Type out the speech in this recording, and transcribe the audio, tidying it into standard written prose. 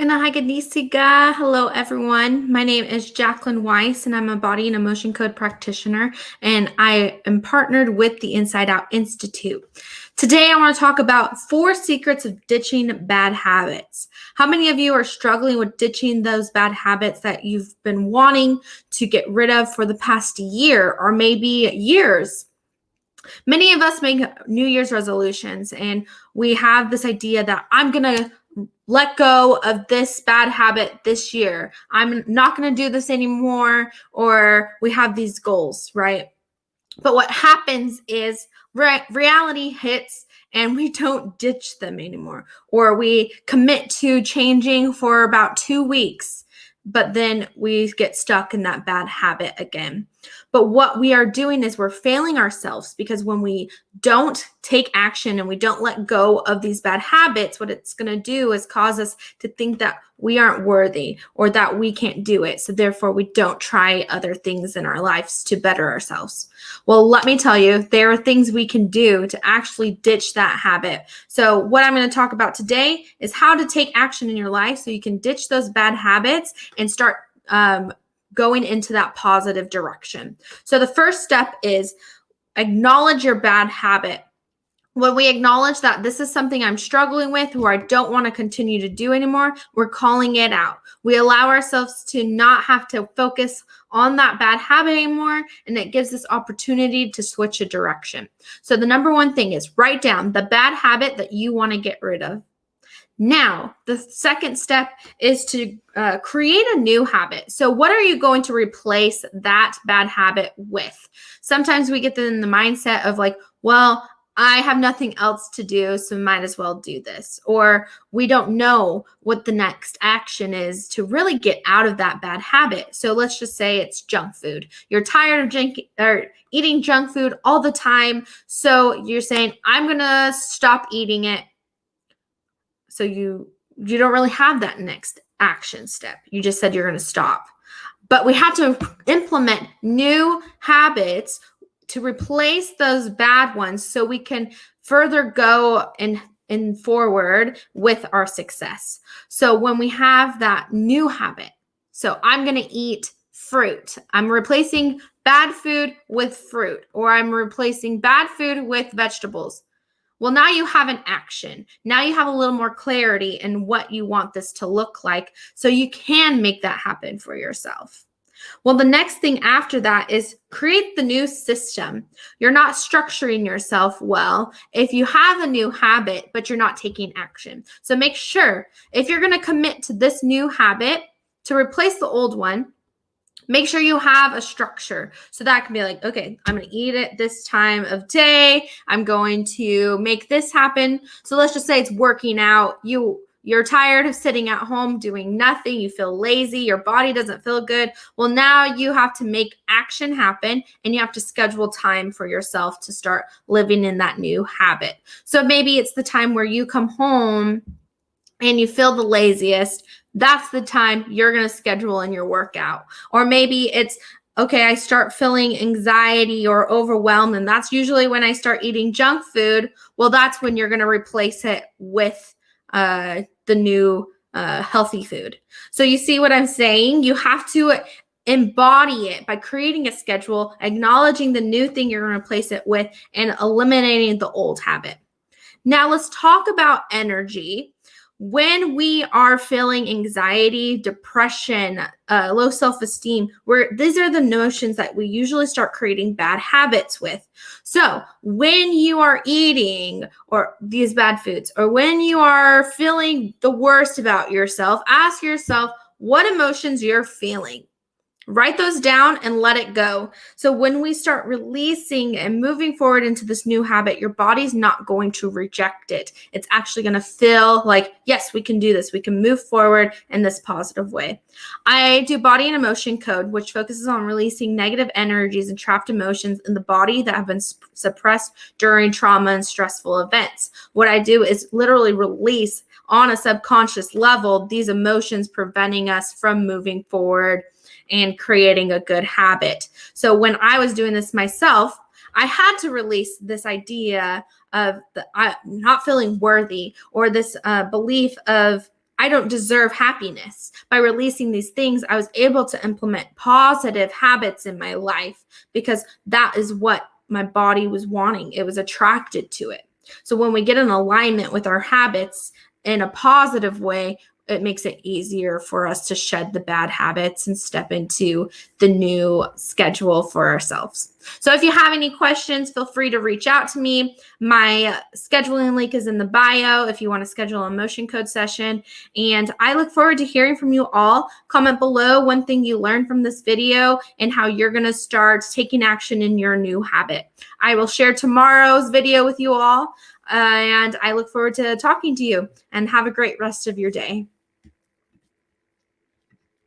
Nahaganisiga. Hello, everyone. My name is Jacqueline Weiss, and I'm a body and emotion code practitioner, and I am partnered with the Inside Out Institute. Today, I want to talk about 4 secrets of ditching bad habits. How many of you are struggling with ditching those bad habits that you've been wanting to get rid of for the past year or maybe years? Many of us make New Year's resolutions, and we have this idea that I'm going to let go of this bad habit this year. I'm not going to do this anymore, or we have these goals, right? But what happens is reality hits and we don't ditch them anymore, or we commit to changing for about 2 weeks, but then we get stuck in that bad habit again. But what we are doing is we're failing ourselves, because when we don't take action and we don't let go of these bad habits, what it's going to do is cause us to think that we aren't worthy or that we can't do it. So therefore, we don't try other things in our lives to better ourselves. Well, let me tell you, there are things we can do to actually ditch that habit. So what I'm going to talk about today is how to take action in your life so you can ditch those bad habits and start going into that positive direction. So the first step is acknowledge your bad habit. When we acknowledge that this is something I'm struggling with or I don't want to continue to do anymore, we're calling it out. We allow ourselves to not have to focus on that bad habit anymore, and it gives us opportunity to switch a direction. So the number one thing is write down the bad habit that you want to get rid of. Now, the second step is to create a new habit. So what are you going to replace that bad habit with? Sometimes we get in the mindset of like, well, I have nothing else to do, so might as well do this. Or we don't know what the next action is to really get out of that bad habit. So let's just say it's junk food. You're tired of eating junk food all the time. So you're saying, I'm going to stop eating it. So you don't really have that next action step. You just said you're going to stop. But we have to implement new habits to replace those bad ones so we can further go and forward with our success. So when we have that new habit, so I'm going to eat fruit. I'm replacing bad food with fruit, or I'm replacing bad food with vegetables. Well, now you have an action. Now you have a little more clarity in what you want this to look like, so you can make that happen for yourself. Well, the next thing after that is create the new system. You're not structuring yourself well if you have a new habit, but you're not taking action. So make sure, if you're going to commit to this new habit to replace the old one, make sure you have a structure. So that can be like, okay, I'm going to eat it this time of day. I'm going to make this happen. So let's just say it's working out. You're tired of sitting at home doing nothing. You feel lazy. Your body doesn't feel good. Well, now you have to make action happen, and you have to schedule time for yourself to start living in that new habit. So maybe it's the time where you come home and you feel the laziest. That's the time you're going to schedule in your workout. Or maybe it's, okay, I start feeling anxiety or overwhelmed, and that's usually when I start eating junk food. Well, that's when you're going to replace it with the new healthy food. So you see what I'm saying? You have to embody it by creating a schedule, acknowledging the new thing you're going to replace it with, and eliminating the old habit. Now let's talk about energy. When we are feeling anxiety, depression, low self-esteem, these are the notions that we usually start creating bad habits with. So when you are eating or these bad foods, or when you are feeling the worst about yourself, ask yourself what emotions you're feeling. Write those down and let it go. So when we start releasing and moving forward into this new habit, your body's not going to reject it. It's actually going to feel like, yes, we can do this. We can move forward in this positive way. I do body and emotion code, which focuses on releasing negative energies and trapped emotions in the body that have been suppressed during trauma and stressful events. What I do is literally release on a subconscious level these emotions, preventing us from moving forward and creating a good habit. So when I was doing this myself, I had to release this idea of not feeling worthy, or this belief of I don't deserve happiness. By releasing these things, I was able to implement positive habits in my life because that is what my body was wanting. It was attracted to it. So when we get in alignment with our habits in a positive way, it makes it easier for us to shed the bad habits and step into the new schedule for ourselves. So if you have any questions, feel free to reach out to me. My scheduling link is in the bio if you want to schedule a motion code session. And I look forward to hearing from you all. Comment below one thing you learned from this video and how you're going to start taking action in your new habit. I will share tomorrow's video with you all. And I look forward to talking to you, and have a great rest of your day.